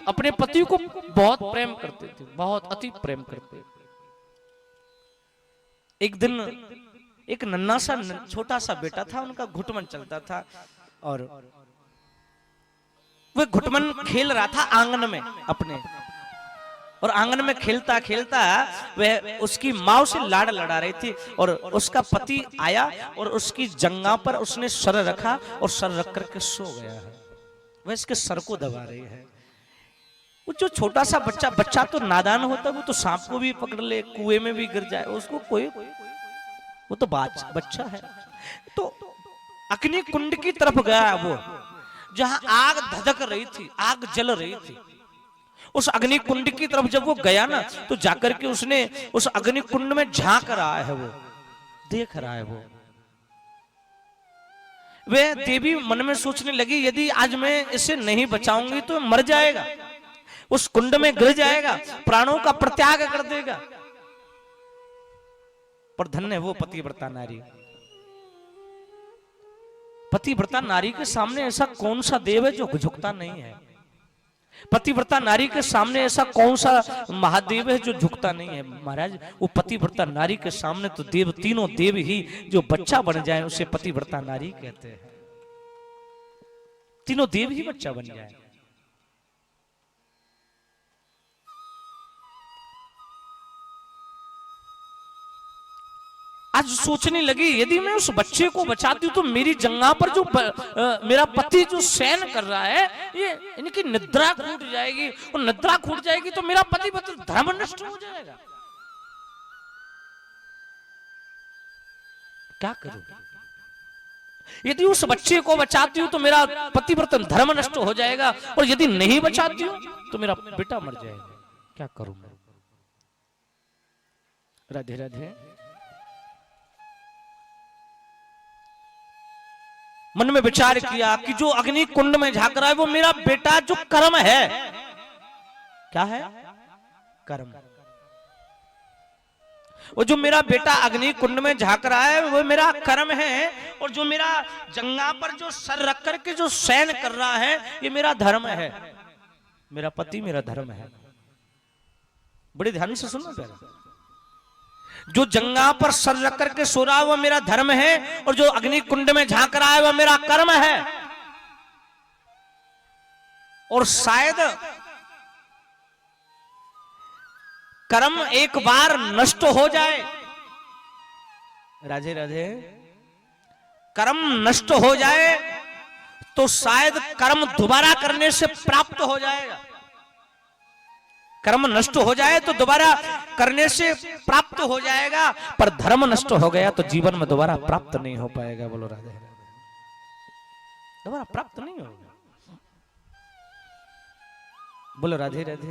अपने पति को बहुत प्रेम करते थे, बहुत अति प्रेम करते। एक दिन एक नन्हा सा छोटा सा बेटा था, उनका घुटमन चलता था और वह घुटमन खेल रहा था आंगन में अपने, और आंगन में खेलता खेलता वह उसकी माँ से लाड़ लड़ा रही थी और उसका पति आया और उसकी जंगा पर उसने सर रखा और सर रख करके सो गया है। वह इसके सर को दबा रही है। वो जो छोटा सा बच्चा तो नादान होता है, वो तो सांप को भी पकड़ ले, कुएं में भी गिर जाए, उसको कोई, वो तो बच्चा है। तो अग्नि कुंड की तरफ गया वो, जहां आग धधक रही थी, आग जल रही थी। उस अग्नि कुंड की तरफ जब वो गया ना, तो जाकर के उसने उस अग्नि कुंड में झांक रहा है, वो देख रहा है। वह देवी मन में सोचने लगी, यदि आज मैं इसे नहीं बचाऊंगी तो मर जाएगा, उस कुंड में गिर जाएगा, प्राणों का प्रत्याग कर देगा। पर धन्य है वो पतिव्रता नारी। पतिव्रता नारी के सामने ऐसा कौन सा देव है जो झुकता नहीं है? पतिव्रता नारी के सामने ऐसा कौन सा महादेव है जो झुकता नहीं है? महाराज, वो पतिव्रता नारी के सामने तो देव, तीनों देव ही जो बच्चा बन जाए उसे पतिव्रता नारी कहते हैं। तीनों देव ही बच्चा बन जाए। आज सोचने लगी, यदि मैं उस बच्चे को बचाती हूं तो मेरी जंगा पर जो मेरा पति जो शयन कर रहा है, ये इनकी निद्रा छूट जाएगी, और निद्रा छूट जाएगी तो मेरा पति धर्म नष्ट हो जाएगा। क्या करूं? यदि उस बच्चे को बचाती हूं तो मेरा पतिव्रत धर्म नष्ट हो जाएगा, और यदि नहीं बचाती हूं तो मेरा बेटा मर जाएगा। क्या करूं मैं? राधे राधे। मन में विचार किया कि जो अग्नि कुंड में झांक रहा है वो मेरा बेटा जो कर्म है। क्या है? कर्म। वो जो मेरा बेटा अग्नि कुंड में झांक रहा है वो मेरा कर्म है, और जो मेरा जंगा पर जो सर रख करके जो शयन कर रहा है ये मेरा धर्म है। मेरा पति मेरा धर्म है। बड़े ध्यान से सुनना प्यारा। जो जंगा पर सर रख करके सो रहा है वह मेरा धर्म है, और जो अग्नि कुंड में झांक रहा है वह मेरा कर्म है। और शायद कर्म एक बार नष्ट हो जाए, राधे राधे, कर्म नष्ट हो जाए तो शायद कर्म दोबारा करने से प्राप्त हो जाएगा। कर्म नष्ट हो जाए तो दोबारा करने से प्राप्त हो जाएगा, पर धर्म नष्ट हो गया तो जीवन में दोबारा प्राप्त नहीं हो पाएगा। बोलो राधे राधे। दोबारा प्राप्त नहीं होगा। बोलो राधे राधे।